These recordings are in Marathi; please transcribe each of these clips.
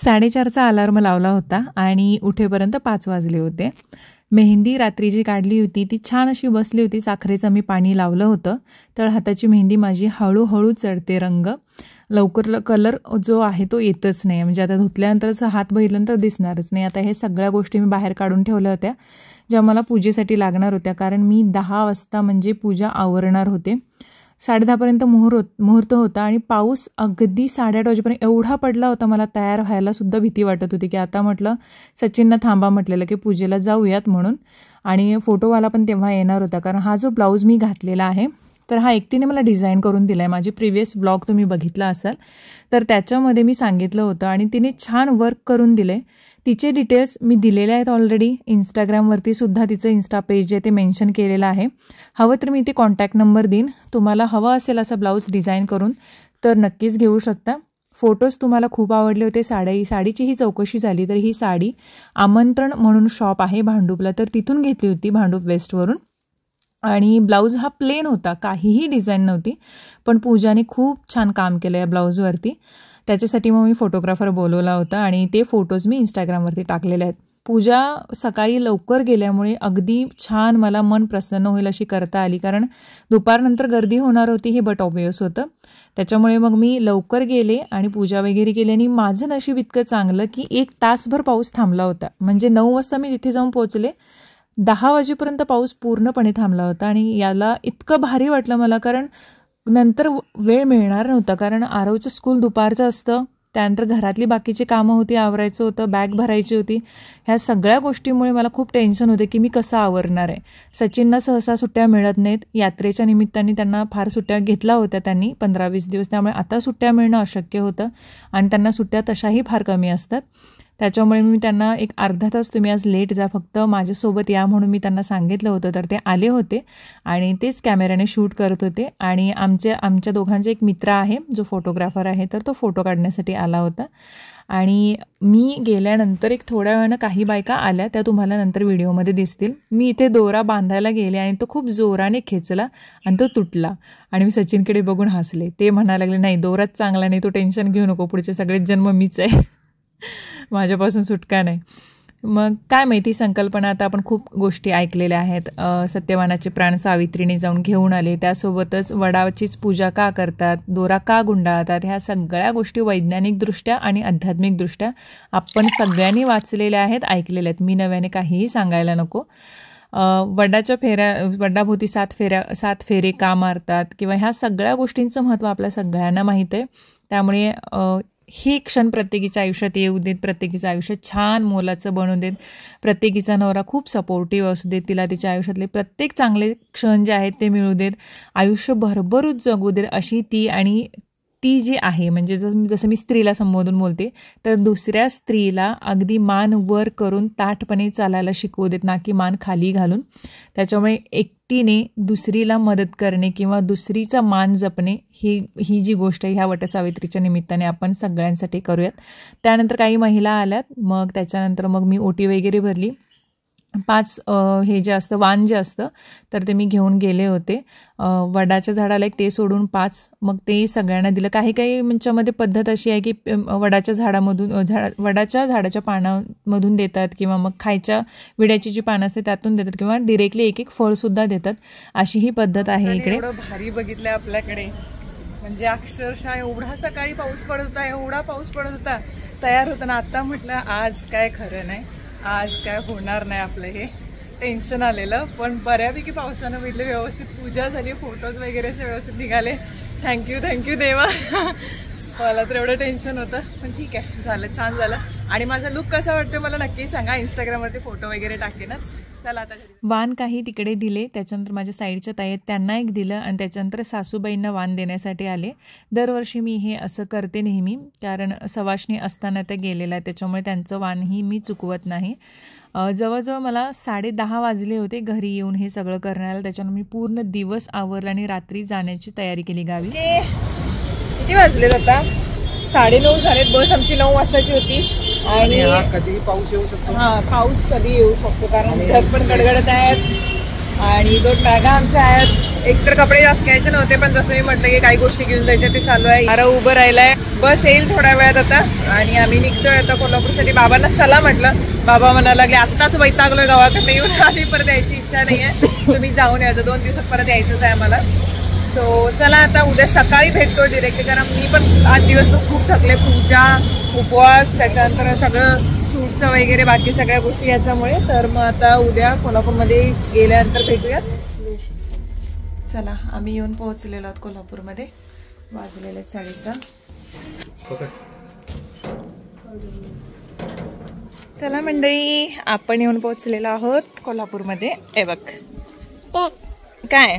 4:30चा अलार्म लावला होता आणि उठेपर्यंत 5 वाजले होते. मेहंदी रात्री जी काढली होती ती छान अशी बसली होती. साखरेचं मी पाणी लावलं होतं तर हाताची मेहंदी माझी हळूहळू चढते. रंग लवकर कलर जो आहे तो येतच नाही. म्हणजे आता धुतल्यानंतरचा हात बघितल्यानंतर दिसणारच नाही. आता हे सगळ्या गोष्टी मी बाहेर काढून ठेवल्या होत्या ज्या मला पूजेसाठी लागणार होत्या, कारण मी 10 वाजता म्हणजे पूजा आवरणार होते. 10:30पर्यंत मुहूर्त होता आणि पाऊस अगदी 8:30 वाजेपर्यंत एवढा पडला होता. मला तयार व्हायला सुद्धा भीती वाटत होती की आता म्हटलं सचिननं थांबा म्हटलेलं की पूजेला जाऊयात म्हणून. आणि फोटोवाला पण तेव्हा येणार होता, कारण हा जो ब्लाऊज मी घातलेला आहे तर हा एकटीने मला डिझाईन करून दिला आहे. माझी प्रिव्हियस ब्लॉग तुम्ही बघितला असाल तर त्याच्यामध्ये मी सांगितलं होतं आणि तिने छान वर्क करून दिले. तिचे डिटेल्स मी दिलेले आहेत ऑलरेडी. इंस्टाग्रामवरती सुद्धा तिचं इन्स्टा पेज आहे ते मेन्शन केलेलं आहे. हवं तर मी ते कॉन्टॅक्ट नंबर देईन. तुम्हाला हवं असेल असा ब्लाऊज डिझाईन करून तर नक्कीच घेऊ शकता. फोटोज तुम्हाला खूप आवडले होते. साडीचीही चौकशी झाली तर ही साडी आमंत्रण म्हणून शॉप आहे भांडूपला, तर तिथून घेतली होती भांडूप वेस्टवरून. आणि ब्लाऊज हा प्लेन होता, काहीही डिझाईन नव्हती, पण पूजाने खूप छान काम केलं या ब्लाऊजवरती. त्याच्यासाठी मग मी फोटोग्राफर बोलवला होता आणि ते फोटोज मी इंस्टाग्रामवरती टाकलेले आहेत. पूजा सकाळी लवकर गेल्यामुळे अगदी छान मला मन प्रसन्न होईल अशी करता आली, कारण दुपारनंतर गर्दी होणार होती हे बट ऑब्वियस होतं. त्याच्यामुळे मग मी लवकर गेले आणि पूजा वगैरे केली. आणि माझं नशीब इतकं चांगलं की 1 तासभर पाऊस थांबला होता. म्हणजे 9 वाजता मी तिथे जाऊन पोहोचले, 10 वाजेपर्यंत पाऊस पूर्णपणे थांबला होता. आणि याला इतकं भारी वाटलं मला, कारण नंतर वेळ मिळणार नव्हता, कारण आरवचं स्कूल दुपारचं असतं. त्यानंतर घरातली बाकीची कामं होती, आवरायचं होतं, बॅग भरायची होती. ह्या सगळ्या गोष्टीमुळे मला खूप टेन्शन होते की मी कसं आवरणार आहे. सचिनना सहसा सुट्ट्या मिळत नाहीत. यात्रेच्या निमित्ताने त्यांना फार सुट्ट्या घेतल्या होत्या त्यांनी 15-20 दिवस, त्यामुळे आता सुट्ट्या मिळणं अशक्य होतं आणि त्यांना सुट्ट्या तशाही फार कमी असतात. त्याच्यामुळे मी त्यांना एक अर्धा तास तुम्ही आज लेट जा, फक्त माझ्यासोबत या म्हणून मी त्यांना सांगितलं होतं. तर ते आले होते आणि तेच कॅमेऱ्याने शूट करत होते. आणि आमच्या दोघांचे एक मित्र आहे जो फोटोग्राफर आहे, तर तो फोटो काढण्यासाठी आला होता. आणि मी गेल्यानंतर एक थोड्या वेळानं काही बायका आल्या, त्या तुम्हाला नंतर व्हिडिओमध्ये दिसतील. मी इथे दोरा बांधायला गेले आणि तो खूप जोराने खेचला आणि तो तुटला. आणि मी सचिनकडे बघून हसले. ते म्हणायला लागले नाही दोराच चांगला नाही, तो टेन्शन घेऊ नको, पुढचे सगळेच जन्म मीच आहे, माझ्यापासून सुटका नाही. मग काय माहिती संकल्पना, आता आपण खूप गोष्टी ऐकलेल्या आहेत. सत्यवानाचे प्राण सावित्रीने जाऊन घेऊन आले, त्यासोबतच वडाचीच पूजा का करतात, दोरा का गुंडाळतात, ह्या सगळ्या गोष्टी वैज्ञानिकदृष्ट्या आणि आध्यात्मिकदृष्ट्या आपण सगळ्यांनी वाचलेल्या आहेत, ऐकलेल्या आहेत. मी नव्याने काहीही सांगायला नको. वडाभोवती 7 फेरे का मारतात किंवा ह्या सगळ्या गोष्टींचं महत्त्व आपल्या सगळ्यांना माहीत आहे. त्यामुळे ही क्षण प्रत्येकीच्या आयुष्यात येऊ देत, प्रत्येकीचं आयुष्य छान मोलाचं बनवू देत, प्रत्येकीचा नवरा खूप सपोर्टिव्ह असू देत, तिला तिच्या आयुष्यातले प्रत्येक चांगले क्षण जे आहेत ते मिळू देत, आयुष्य भरभरूच जगू देत अशी ती. आणि ती जी आहे म्हणजे जसं मी स्त्रीला संबोधून बोलते, तर दुसऱ्या स्त्रीला अगदी मान वर करून ताठपणे चालायला शिकवू देत, ना की मान खाली घालून. त्याच्यामुळे एकटीने दुसरीला मदत करणे किंवा दुसरीचा मान जपणे ही जी गोष्ट आहे ह्या वटसावित्रीच्या निमित्ताने आपण सगळ्यांसाठी करूयात. त्यानंतर काही महिला आल्यात, मग त्याच्यानंतर मग मी ओटी वगैरे भरली. 5 हे जे असतं वाण जे असतं तर ते मी घेऊन गेले होते. वडाच्या झाडाला एक ते सोडून 5, मग ते सगळ्यांना दिलं. काही मध्ये पद्धत अशी आहे की वडाच्या झाडाच्या पानामधून देतात किंवा मग खायच्या विड्याची जी पानं असते त्यातून देतात किंवा डिरेक्टली एक फळसुद्धा देतात, अशी ही पद्धत आहे इकडे. एवढं भारी बघितलंय आपल्याकडे, म्हणजे अक्षरशः एवढा सकाळी पाऊस पडत होता, एवढा पाऊस पडत होता, तयार होताना आता म्हटलं आज काय खरं नाही, आज काय होणार नाही आपलं, हे टेन्शन आलेलं. पण बऱ्यापैकी पावसानं बघितलं, व्यवस्थित पूजा झाली, फोटोज वगैरे असे व्यवस्थित निघाले. थँक्यू देवा. मला तर एवढं टेन्शन होतं, पण ठीक आहे, झालं, छान झालं. आणि माझा लुक कसा वाटतो मला नक्की सांगा, इंस्टाग्रामवरती फोटो वगैरे टाकेनच. चला आता वाण काही तिकडे दिले, त्याच्यानंतर माझ्या साईडच्या ताई आहेत त्यांना एक दिलं आणि त्याच्यानंतर सासूबाईंना वाण देण्यासाठी आले. दरवर्षी मी हे असं करते नेहमी, कारण सवाष्णी असताना त्या गेलेल्या आहेत, त्याच्यामुळे त्यांचं वाणही मी चुकवत नाही. जवळजवळ मला 10:30 वाजले होते घरी येऊन हे सगळं करण्याला. त्याच्यामुळे मी पूर्ण दिवस आवरला आणि रात्री जाण्याची तयारी केली गावी. किती वाजलेत आता? 9:30 झालेत. बस आमची 9 वाजताची होती आणि कधी पाऊस येऊ शकतो. पाऊस कधी येऊ शकतो, कारण ढग पण गडगडत आहेत आणि 2 बॅगा आमच्या आहेत. एकतर कपडे जास्त घ्यायचे नव्हते, पण जसं मी म्हटलं की काही गोष्टी घेऊन जायच्या ते चालू आहे. आरव उभं राहिलाय बस येईल थोड्या वेळात आता आणि आम्ही निघतोय आता कोल्हापूरसाठी. बाबांना चला म्हटलं, बाबा म्हणायला लागले आत्ताच वैतागलोय गावाकडे येऊन, आधी परत यायची इच्छा नाही आहे, तुम्ही जाऊन यायचं, 2 दिवसात परत यायचंच आहे आम्हाला. सो चला आता उद्या सकाळी भेटतो डिरेक्टली, कारण मी पण आज दिवसभर खूप थकले, पूजा, उपवास, त्याच्यानंतर सगळं शूटचं वगैरे बाकी सगळ्या गोष्टी याच्यामुळे. तर मग आता उद्या कोल्हापूरमध्ये गेल्यानंतर भेटूयात. चला आम्ही येऊन पोहोचलेलो आहोत कोल्हापूरमध्ये, वाजलेले 6:30. चला मंडळी, आपण येऊन पोहोचलेलो आहोत कोल्हापूरमध्ये. ए बघ काय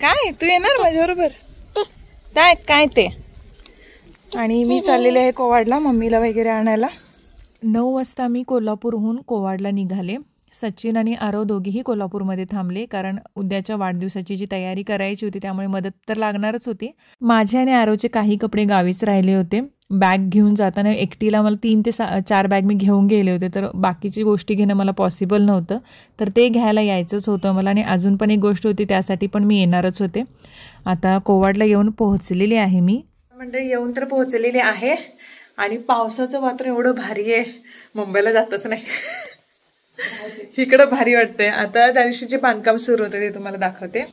काय तू येणार माझ्याबरोबर काय काय ते. आणि मी चाललेले आहे कोवाडला मम्मीला वगैरे आणायला. 9 वाजता मी कोल्हापूरहून कोवाडला निघाले. सचिन आणि आरव दोघेही कोल्हापूरमध्ये थांबले, कारण उद्याच्या वाढदिवसाची जी तयारी करायची होती त्यामुळे मदत तर लागणारच होती. माझे आणि आरवचे काही कपडे गावीच राहिले होते. बॅग घेऊन जाताना एकटीला मला 3 ते 4 बॅग मी घेऊन गेले होते, तर बाकीची गोष्टी घेणं मला पॉसिबल नव्हतं, तर ते घ्यायला यायचंच होतं मला. आणि अजून पण एक गोष्ट होती, त्यासाठी पण मी येणारच होते. आता कोवाडला येऊन पोहोचलेली आहे मी. मंडळी येऊन तर पोहोचलेली आहे आणि पावसाचं मात्र एवढं भारी आहे, मुंबईला जातच नाही. इकडं भारी वाटतंय. आता त्या दिवशीचे बांधकाम सुरू होते ते तुम्हाला दाखवते.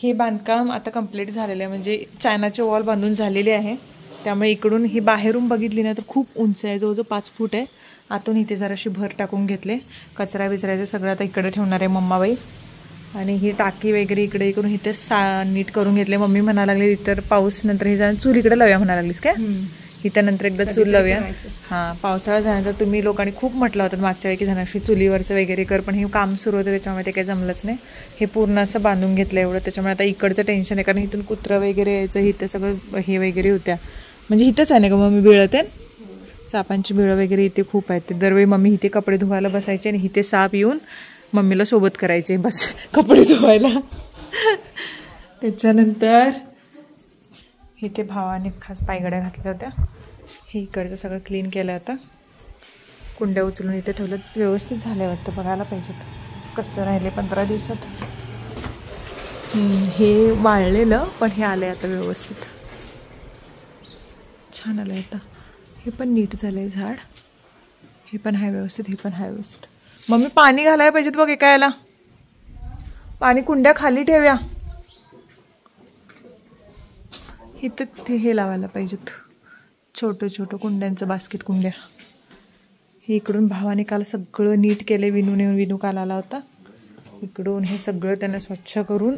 हे बांधकाम आता कंप्लीट झालेलं आहे, म्हणजे चायनाचे वॉल बांधून झालेले आहे. त्यामुळे इकडून ही बाहेरून बघितली ना तर खूप उंच आहे, जवळजवळ 5 फूट आहे. आतून इथे जराशी भर टाकून घेतले. कचरा बिचरायचं सगळं आता इकडे ठेवणार आहे मम्माबाई. आणि ही टाकी वगैरे इकडे इकडून इथे नीट करून घेतले. मम्मी म्हणायला लागली इतर पाऊस नंतर हे जाऊन चूल इकडे लावूया म्हणायला लागलीस काय, इथं नंतर एकदा चूल लावूया. हां, पावसाळा झाल्यानंतर तुम्ही लोकांनी खूप म्हटलं होतं मागच्या वेळी की धनाक्षी चुलीवरचं वगैरे कर, पण हे काम सुरू होतं त्याच्यामुळे ते काही जमलंच नाही. हे पूर्ण असं बांधून घेतलं एवढं, त्याच्यामुळे आता इकडचं टेन्शन आहे, कारण इथून कुत्रं वगैरे यायचं, इथं सगळं हे वगैरे होत्या. म्हणजे इथंच आहे ना का मम्मी बिळं ते सापांची बिळं वगैरे इथे खूप आहेत. ते दरवेळी मम्मी इथे कपडे धुवायला बसायचे आणि इथे साप येऊन मम्मीला सोबत करायचे बस कपडे धुवायला. त्याच्यानंतर इथे भावाने खास पायगड्या घातल्या होत्या. हे इकडचं सगळं क्लीन केलं. आता कुंड्या उचलून इथे ठेवलं, व्यवस्थित झालं वाटतं, बघायला पाहिजेत कसं राहिले 15 दिवसात. हे वाळलेलं पण हे आलंय आता व्यवस्थित, छान आलंय आता. हे पण नीट झालंय झाड, हे पण आहे व्यवस्थित, हे पण आहे व्यवस्थित. मम्मी पाणी घालायला पाहिजेत बघ एका याला, पाणी कुंड्या खाली ठेव्या. इथं ते हे लावायला पाहिजेत छोटं छोटं कुंड्यांचं बास्केट कुंड्या. हे इकडून भावाने काल सगळं नीट केले, विनू काल आला होता. इकडून हे सगळं त्यानं स्वच्छ करून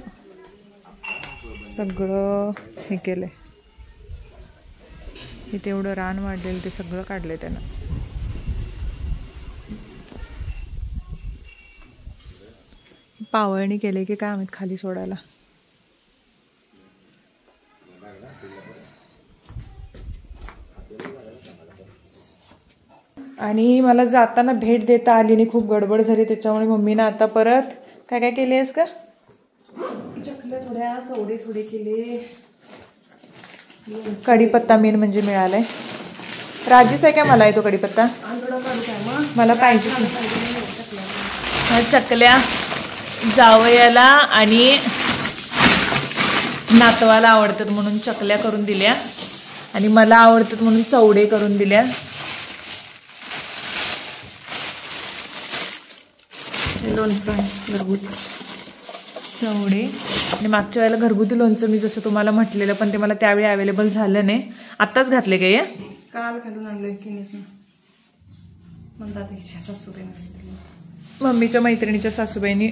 सगळं हे केलं. इथे एवढं रान वाढलेलं ते सगळं काढलंय त्यानं. पावळणी केले की काय आम्ही खाली सोडायला. आणि मला जाताना भेट देता आली नाही, खूप गडबड झाली, त्याच्यामुळे मम्मीनं आता परत काय काय केली आहेस का, चकल्या थोड्या, चवडे थोडे केले. कढीपत्ता मेन म्हणजे मिळालाय. राजेश आहे काय, मला आहे तो कढीपत्ता, मला पाहिजे. चकल्या जावयाला आणि नातवाला आवडतात म्हणून चकल्या करून दिल्या आणि मला आवडतात म्हणून चवडे करून दिल्या. लोणचं घरगुती चवडे आणि मागच्या वेळेला घरगुती लोणचं मी जसं तुम्हाला म्हटलेलं, पण ते मला त्यावेळी अवेलेबल झालं नाही. आत्ताच घातले काय, काल घालून आणलोय किनीस सासूबाई, मम्मीच्या मैत्रिणीच्या सासूबाईंनी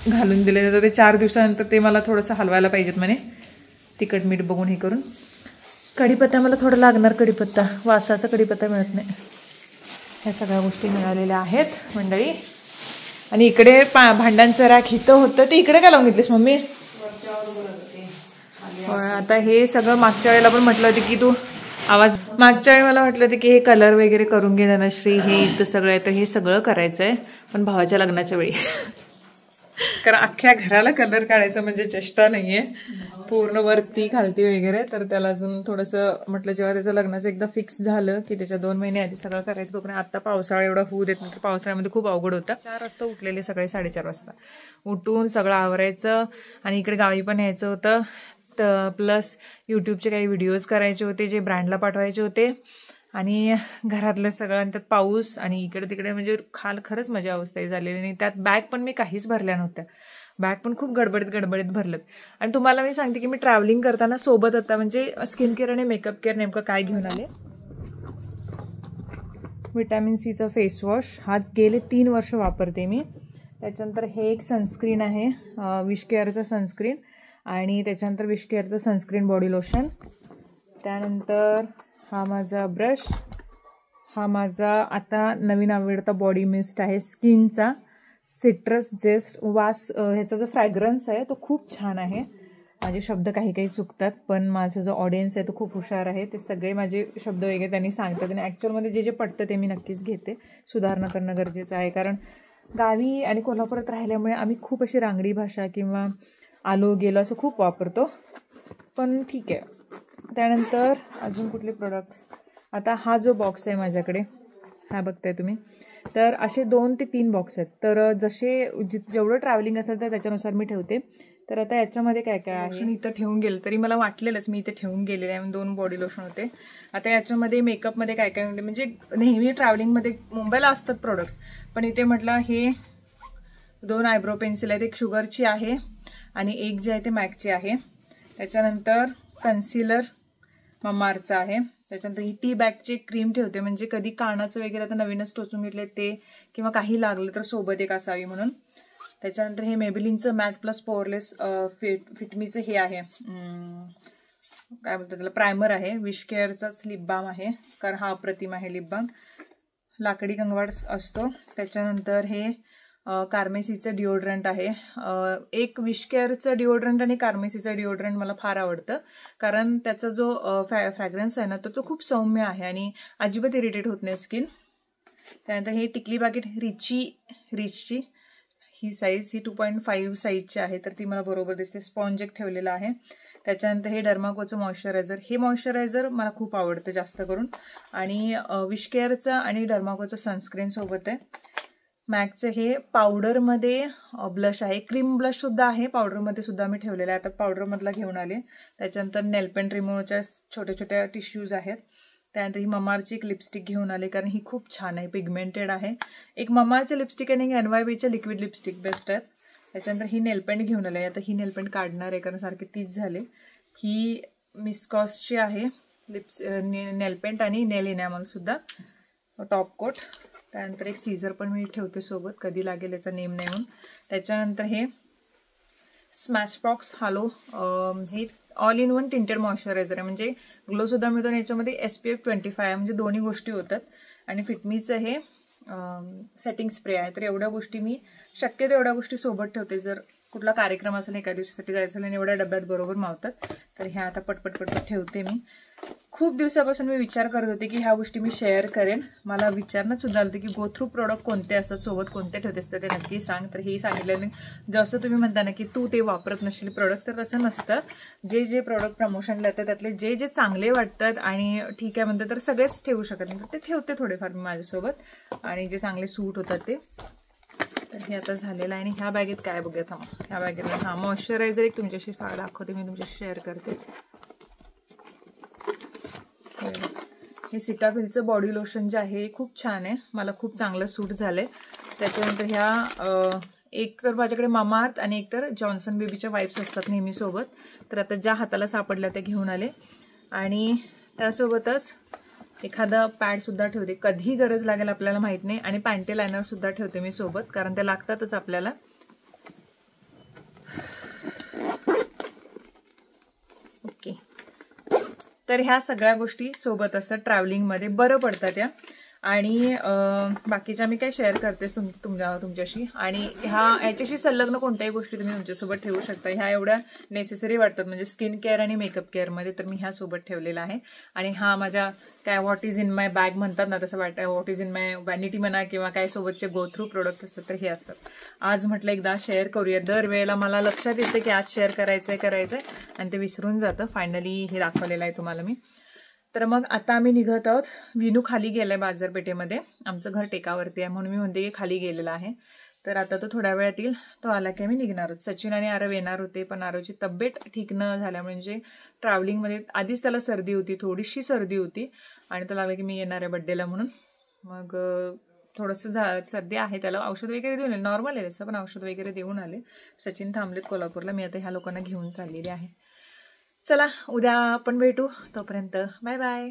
घालून दिले. तर ते 4 दिवसानंतर ते मला थोडंसं हलवायला पाहिजेत म्हणे, तिखट मीठ बघून हे करून. कढीपत्ता मला थोडं लागणार, कढीपत्ता वासाचा कढीपत्ता मिळत नाही. ह्या सगळ्या गोष्टी मिळालेल्या आहेत मंडळी. आणि इकडे भांड्यांचं रॅक इथं होतं, ते इकडे काय लावून घेतलीस मम्मी? आता हे सगळं मागच्या वेळेला पण म्हटलं होतं की तू आवाज, मागच्या वेळी मला म्हटलं होतं की हे कलर वगैरे करून घे धनश्री, हे इथं सगळं आहे, तर हे सगळं करायचं आहे पण भावाच्या लग्नाच्या वेळी. कारण अख्ख्या घराला कलर काढायचं म्हणजे चेष्टा नाहीये, पूर्ण वरती खालती वगैरे. तर त्याला अजून थोडंसं म्हटलं जेव्हा त्याचं लग्नाचं एकदा फिक्स झालं की त्याच्या 2 महिने आधी सगळं करायचं. तोपर्यंत आता पावसाळा एवढा होऊ देत नाही, पावसाळ्यामध्ये खूप अवघड होतं. 4 वाजता उठलेले, सकाळी 4:30 वाजता उठून सगळं आवरायचं आणि इकडे गावी पण यायचं होतं. प्लस यूट्यूबचे काही व्हिडिओज करायचे होते जे ब्रँडला पाठवायचे होते आणि घरातलं सगळं आणि त्यात पाऊस आणि इकडे तिकडे म्हणजे खरंच माझी अवस्था झालेली नाही. त्यात बॅग पण मी काहीच भरल्या नव्हत्या. बॅग पण खूप गडबडीत भरलं. आणि तुम्हाला मी सांगते की मी ट्रॅव्हलिंग करताना सोबत आता म्हणजे स्किन केअर आणि मेकअप केअर नेमकं काय घेऊन आले. विटॅमिन सीचं फेसवॉश, हा गेले 3 वर्ष वापरते मी. त्याच्यानंतर हे एक सनस्क्रीन आहे, विश केअरचं सनस्क्रीन, आणि त्याच्यानंतर विश केअरचं सनस्क्रीन बॉडी लोशन. त्यानंतर हा माझा ब्रश, हा माझा आता नवीन आवडता बॉडी मिस्ट आहे स्किनचा, सिट्रस जेस्ट वास. ह्याचा जो फ्रॅग्रन्स आहे तो खूप छान आहे. माझे शब्द काही चुकतात, पण माझा जो ऑडियन्स आहे तो खूप हुशार आहे. ते सगळे माझे शब्द वेगळे त्यांनी सांगतात आणि ॲक्च्युअलमध्ये जे पडतं ते मी नक्कीच घेते. सुधारणा करणं गरजेचं आहे, कारण गावी आणि कोल्हापुरात राहिल्यामुळे आम्ही खूप अशी रांगडी भाषा किंवा आलो गेलो असं खूप वापरतो, पण ठीक आहे. त्यानंतर अजून कुठले प्रोडक्ट्स, आता हा जो बॉक्स आहे माझ्याकडे, हा बघताय तुम्ही, तर असे 2 ते 3 बॉक्स आहेत. तर जसे जेवढं ट्रॅव्हलिंग असेल तर त्याच्यानुसार मी ठेवते. तर आता याच्यामध्ये काय काय आहे, इथं ठेवून गेलं तरी मला वाटलेलंच मी इथे ठेवून गेलेले आहे. 2 बॉडी लोशन होते. आता याच्यामध्ये मेकअपमध्ये काय काय म्हणजे नेहमी ट्रॅव्हलिंगमध्ये मुंबईला असतात प्रोडक्ट्स, पण इथे म्हटलं हे 2 आयब्रो पेन्सिल आहेत, एक शुगरची आहे आणि एक जे आहे ते मॅकची आहे. त्याच्यानंतर कन्सिलर ममाअर्थचा आहे. त्याच्यानंतर ही टी बॅगची क्रीम ठेवते, म्हणजे कधी कानाचं वगैरे आता नवीनच टोचून घेतले ते किंवा काही लागलं तर सोबत एक असावी म्हणून. त्याच्यानंतर हे मेबिलिनचं मॅट प्लस पोअरलेस फिटमीचं हे आहे, काय बोलतात त्याला, प्रायमर आहे. विश केअरचाच लिप बाम आहे, कारण हा अप्रतिम आहे लिप बाम, लाकडी कंगवाड असतो. त्याच्यानंतर हे कार्मेसीचं डिओड्रंट आहे. एक विश केअरचं डिओड्रंट आणि कार्मेसीचं डिओड्रंट मला फार आवडतं, कारण त्याचा जो फ्रॅग्रन्स आहे ना तो खूप सौम्य आहे आणि अजिबात इरिटेट होत नाही स्किन. त्यानंतर हे टिकली पॅकेट रिचची ही साईज, ही 2.5 साईजची आहे, तर ती मला बरोबर दिसते. स्पॉन्ज एक ठेवलेला आहे. त्याच्यानंतर हे डर्माकोचं मॉइश्चरायझर, हे मॉइश्चरायझर मला खूप आवडतं जास्त करून, आणि विश केअरचं आणि डर्माकोचं सनस्क्रीन सोबत आहे. मॅकचं हे पावडरमध्ये ब्लश आहे, क्रीम ब्लश सुद्धा आहे, पावडरमध्ये सुद्धा मी ठेवलेलं आहे. आता पावडरमधला घेऊन आले. त्याच्यानंतर नेलपेंट रिमूव्हरच्या छोट्या टिश्यूज आहेत. त्यानंतर ही ममाअर्थची एक लिपस्टिक घेऊन आले, कारण ही खूप छान आहे, पिगमेंटेड आहे. एक ममाअर्थची लिपस्टिक आणि NYBच्या लिक्विड लिपस्टिक बेस्ट आहेत. त्याच्यानंतर ही नेलपेंट घेऊन आले. आता ही नेलपेंट काढणार आहे, कारण सारखे तीच झाले. ही मिस्कॉसची आहे नेलपेंट आणि नेल इनॅमल सुद्धा टॉप कोट. त्यानंतर एक सीझर पण मी ठेवते सोबत, कधी लागेल याचा नेम नाही म्हणून. त्याच्यानंतर हे स्मॅशबॉक्स हालो, हे all in one tinted moisturiser आहे, म्हणजे ग्लो सुद्धा मिळतो आणि याच्यामध्ये SPF 25 आहे, म्हणजे दोन्ही गोष्टी होतात. आणि फिटमीचं हे सेटिंग स्प्रे आहे. तर एवढ्या गोष्टी मी शक्यतो एवढ्या गोष्टी सोबत ठेवते, जर कुठला कार्यक्रम असेल, एका दिवसासाठी जायचं आणि एवढ्या डब्यात बरोबर मावतात. तर ह्या आता पटपट ठेवते मी. खूप दिवसापासून मी विचार करत होते की ह्या गोष्टी मी शेअर करेन. मला विचारणंच सुद्धा आलं की गो थ्रू प्रोडक्ट कोणते असतात, सोबत कोणते ठेवते असतात ते नक्की सांग. तर हेही सांगितलं. जसं तुम्ही म्हणता ना की तू ते वापरत नसशील प्रोडक्ट, तर तसं नसतं. जे प्रोडक्ट प्रमोशनला येतात त्यातले जे चांगले वाटतात आणि ठीक आहे म्हणतात तर सगळेच ठेवू शकत नाही, तर ते ठेवते थोडेफार मी माझ्यासोबत, आणि जे चांगले सूट होतात ते. तर हे आता झालेलं आहे. आणि ह्या बॅगेत काय बघूया थांबा, ह्या बॅगेत मॉइश्चरायझर एक तुमच्याशी दाखवते, मी तुमच्याशी शेअर करते. हे सिटाफिलचं बॉडी लोशन जे आहे खूप छान आहे, मला खूप चांगलं सूट झालंय. त्याच्यानंतर ह्या एक तर माझ्याकडे मामाअर्थ आणि एक तर जॉन्सन बेबीच्या वाईप्स असतात नेहमी सोबत, तर आता ज्या हाताला सापडल्या त्या घेऊन आले. आणि त्यासोबतच एखादा पॅड सुद्धा ठेवते, कधी गरज लागेल आपल्याला माहित नाही. आणि पॅन्टी लायनर सुद्धा ठेवते मी सोबत, कारण त्या लागतातच आपल्याला. ओके, तर ह्या सगळ्या गोष्टी सोबत असतात ट्रॅव्हलिंगमध्ये, बरं पडतात त्या. आणि बाकीच्या मी काय शेअर करतेस तुमच्याशी. आणि ह्याच्याशी संलग्न कोणत्याही गोष्टी तुम्ही तुमच्यासोबत ठेवू शकता. ह्या एवढ्या नेसेसरी वाटतात म्हणजे स्किन केअर आणि मेकअप केअरमध्ये, तर मी ह्या सोबत ठेवलेला आहे. आणि हा माझ्या काय what is in my bag म्हणतात ना, तसं वाटतं what is in my vanity म्हणा किंवा काय सोबतचे गो थ्रू प्रोडक्ट्स असतात, तर हे असतात. आज म्हटलं एकदा शेअर करूया. दरवेळेला मला लक्षात येतं की आज शेअर करायचंय आणि ते विसरून जातं. फायनली हे दाखवलेलं आहे तुम्हाला मी. तर मग आता आम्ही निघत आहोत. विनू खाली गेलाय बाजारपेठेमध्ये, आमचं घर टेकावरती आहे म्हणून मी म्हणते की खाली गेलेलं आहे. तर आता तो थोड्या वेळात येईल. तो आला की आम्ही निघणार आहोत. सचिन आणि आरव येणार होते, पण आरवची तब्येत ठीक न झाल्या म्हणजे ट्रॅव्हलिंगमध्ये आधीच त्याला सर्दी होती, थोडीशी सर्दी होती आणि तो लागला की मी येणार आहे बड्डेला म्हणून. मग थोडंसं सर्दी आहे त्याला, औषध वगैरे देऊन आले, नॉर्मल आहे तसं, पण औषध वगैरे देऊन आले. सचिन थांबलेत कोल्हापूरला, मी आता ह्या लोकांना घेऊन चाललेली आहे. चला उद्या आपण भेटू, तोपर्यंत बाय बाय.